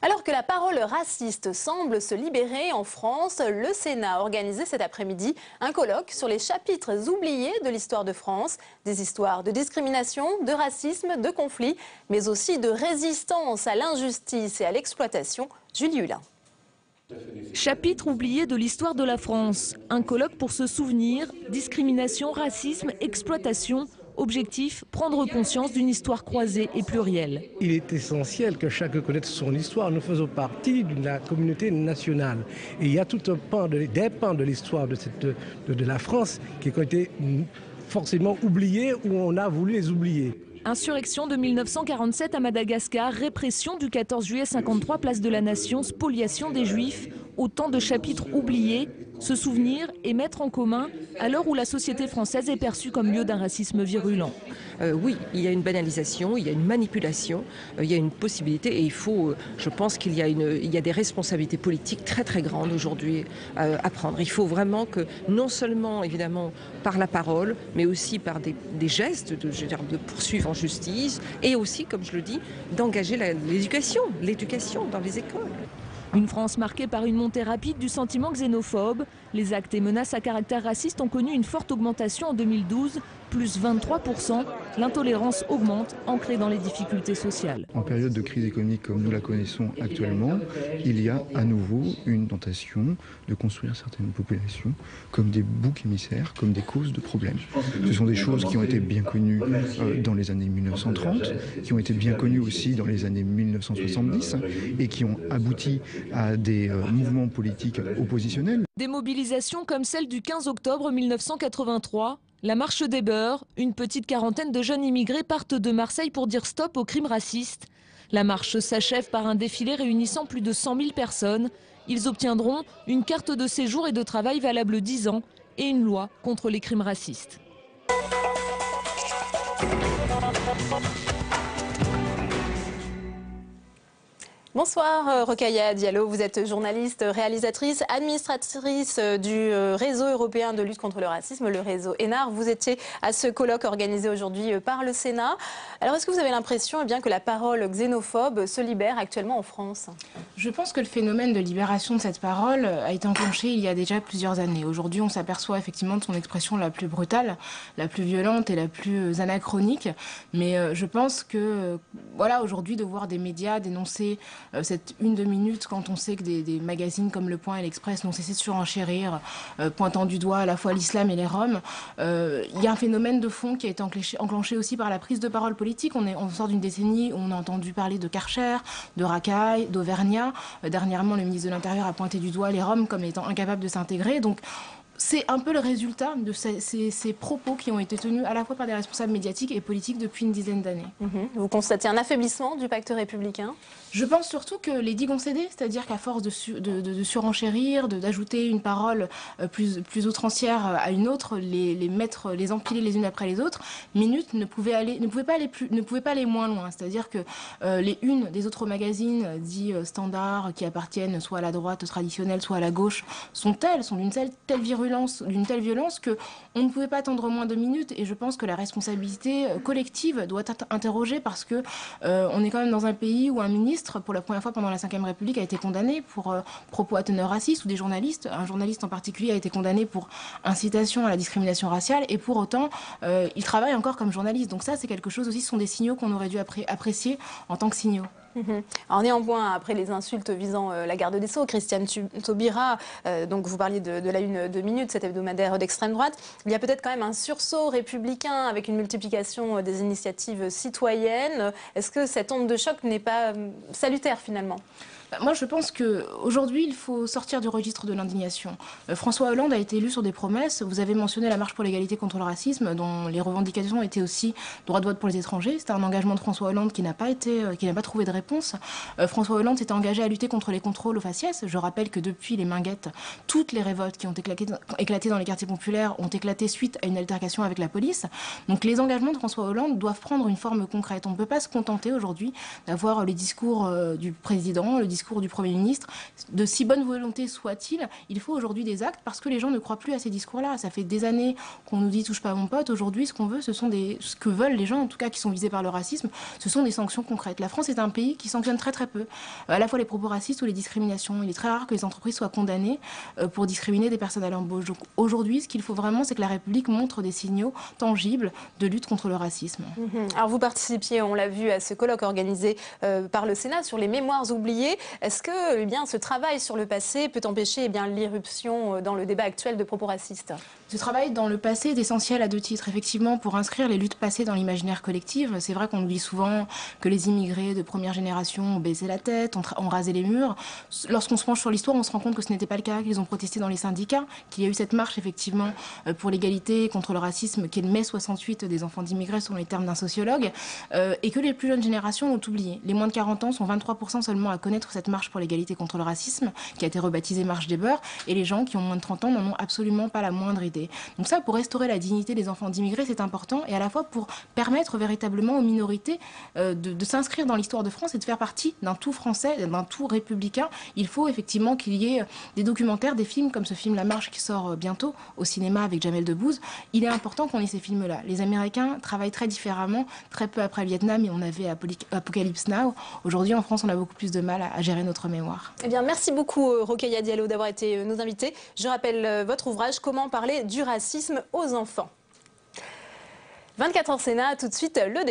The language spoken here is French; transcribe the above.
Alors que la parole raciste semble se libérer en France, le Sénat a organisé cet après-midi un colloque sur les chapitres oubliés de l'histoire de France. Des histoires de discrimination, de racisme, de conflits, mais aussi de résistance à l'injustice et à l'exploitation. Julie Hulin. Chapitre oublié de l'histoire de la France. Un colloque pour se souvenir, discrimination, racisme, exploitation. Objectif, prendre conscience d'une histoire croisée et plurielle. Il est essentiel que chacun connaisse son histoire. Nous faisons partie de la communauté nationale. Et il y a tout un pan des pans de l'histoire de la France qui ont été forcément oubliés ou on a voulu les oublier. Insurrection de 1947 à Madagascar, répression du 14 juillet 53, place de la Nation, spoliation des Juifs, autant de chapitres oubliés, se souvenir et mettre en commun à l'heure où la société française est perçue comme lieu d'un racisme virulent. Oui, il y a une banalisation, il y a une manipulation, il y a une possibilité et il faut, je pense qu'il y a des responsabilités politiques très très grandes aujourd'hui à prendre. Il faut vraiment que non seulement évidemment par la parole, mais aussi par des gestes de poursuivre en justice et aussi, comme je le dis, d'engager l'éducation dans les écoles. Une France marquée par une montée rapide du sentiment xénophobe. Les actes et menaces à caractère raciste ont connu une forte augmentation en 2012, plus 23%. L'intolérance augmente, ancrée dans les difficultés sociales. En période de crise économique comme nous la connaissons actuellement, il y a à nouveau une tentation de construire certaines populations comme des boucs émissaires, comme des causes de problèmes. Ce sont des choses qui ont été bien connues dans les années 1930, qui ont été bien connues aussi dans les années 1970 et qui ont abouti à des mouvements politiques oppositionnels. Des mobilisations comme celle du 15 octobre 1983, la marche des beurs, une petite quarantaine de jeunes immigrés partent de Marseille pour dire stop aux crimes racistes. La marche s'achève par un défilé réunissant plus de 100 000 personnes. Ils obtiendront une carte de séjour et de travail valable 10 ans et une loi contre les crimes racistes. Bonsoir Rokhaya Diallo, vous êtes journaliste, réalisatrice, administratrice du réseau européen de lutte contre le racisme, le réseau ENAR. Vous étiez à ce colloque organisé aujourd'hui par le Sénat. Alors est-ce que vous avez l'impression que la parole xénophobe se libère actuellement en France? Je pense que le phénomène de libération de cette parole a été enclenché il y a déjà plusieurs années. Aujourd'hui, on s'aperçoit effectivement de son expression la plus brutale, la plus violente et la plus anachronique. Mais je pense que, voilà, aujourd'hui, de voir des médias dénoncer cette une de minute quand on sait que des magazines comme Le Point et l'Express n'ont cessé de surenchérir, pointant du doigt à la fois l'islam et les Roms. Il y a un phénomène de fond qui a été enclenché aussi par la prise de parole politique. On sort d'une décennie où on a entendu parler de Karcher, de Racaille, d'Auvergnat. Dernièrement, le ministre de l'Intérieur a pointé du doigt les Roms comme étant incapables de s'intégrer. Donc, c'est un peu le résultat de ces propos qui ont été tenus à la fois par des responsables médiatiques et politiques depuis une dizaine d'années. Vous constatez un affaiblissement du pacte républicain? Je pense surtout que les digues ont cédé, c'est-à-dire qu'à force de surenchérir, d'ajouter une parole plus outrancière à une autre, les empiler les unes après les autres, Minute ne pouvait pas aller moins loin. C'est-à-dire que les unes des autres magazines dits standards qui appartiennent soit à la droite traditionnelle, soit à la gauche, sont d'une telle violence que on ne pouvait pas attendre moins de Minutes. Et je pense que la responsabilité collective doit être interrogée parce que on est quand même dans un pays où un ministre, pour la première fois pendant la Ve République, a été condamné pour propos à teneur raciste, ou des journalistes. Un journaliste en particulier a été condamné pour incitation à la discrimination raciale, et pour autant, il travaille encore comme journaliste. Donc ça, c'est quelque chose aussi, ce sont des signaux qu'on aurait dû apprécier en tant que signaux. Alors néanmoins, après les insultes visant la garde des Sceaux, Christiane Taubira, donc vous parliez de la une de Minutes, cet hebdomadaire d'extrême droite, il y a peut-être quand même un sursaut républicain avec une multiplication des initiatives citoyennes. Est-ce que cette onde de choc n'est pas salutaire finalement ? Moi, je pense qu'aujourd'hui, il faut sortir du registre de l'indignation. François Hollande a été élu sur des promesses. Vous avez mentionné la marche pour l'égalité contre le racisme, dont les revendications étaient aussi droit de vote pour les étrangers. C'était un engagement de François Hollande qui n'a pas trouvé de réponse. François Hollande s'était engagé à lutter contre les contrôles aux faciès. Je rappelle que depuis les Minguettes, toutes les révoltes qui ont éclaté dans les quartiers populaires ont éclaté suite à une altercation avec la police. Donc les engagements de François Hollande doivent prendre une forme concrète. On ne peut pas se contenter aujourd'hui d'avoir les discours du président, le discours du Premier ministre, de si bonne volonté soit-il, il faut aujourd'hui des actes parce que les gens ne croient plus à ces discours-là. Ça fait des années qu'on nous dit « touche pas à mon pote ». Aujourd'hui, ce qu'on veut, ce que veulent les gens, en tout cas qui sont visés par le racisme, ce sont des sanctions concrètes. La France est un pays pays qui sanctionne très très peu à la fois les propos racistes ou les discriminations. Il est très rare que les entreprises soient condamnées pour discriminer des personnes à l'embauche. Donc aujourd'hui, ce qu'il faut vraiment, c'est que la République montre des signaux tangibles de lutte contre le racisme. Alors vous participiez, on l'a vu, à ce colloque organisé par le Sénat sur les mémoires oubliées. Est-ce que ce travail sur le passé peut empêcher l'irruption dans le débat actuel de propos racistes? Ce travail dans le passé est essentiel à deux titres. Effectivement, pour inscrire les luttes passées dans l'imaginaire collectif, c'est vrai qu'on oublie souvent que les immigrés de première génération ont baissé la tête, ont rasé les murs. Lorsqu'on se penche sur l'histoire, on se rend compte que ce n'était pas le cas, qu'ils ont protesté dans les syndicats, qu'il y a eu cette marche effectivement pour l'égalité contre le racisme qui est le mai 68 des enfants d'immigrés selon les termes d'un sociologue, et que les plus jeunes générations l'ont oublié. Les moins de 40 ans sont 23% seulement à connaître cette marche pour l'égalité contre le racisme, qui a été rebaptisée Marche des Beurs, et les gens qui ont moins de 30 ans n'en ont absolument pas la moindre idée. Donc ça, pour restaurer la dignité des enfants d'immigrés, c'est important, et à la fois pour permettre véritablement aux minorités de s'inscrire dans l'histoire de France et de faire partie d'un tout français, d'un tout républicain. Il faut effectivement qu'il y ait des documentaires, des films comme ce film La Marche qui sort bientôt au cinéma avec Jamel Debbouze. Il est important qu'on ait ces films-là. Les Américains travaillent très différemment, très peu après le Vietnam, et on avait Apocalypse Now. Aujourd'hui, en France, on a beaucoup plus de mal à gérer notre mémoire. Eh bien, merci beaucoup, Rokhaya Diallo, d'avoir été nos invités. Je rappelle votre ouvrage « Comment parler du racisme aux enfants ». 24h Sénat, tout de suite le débat.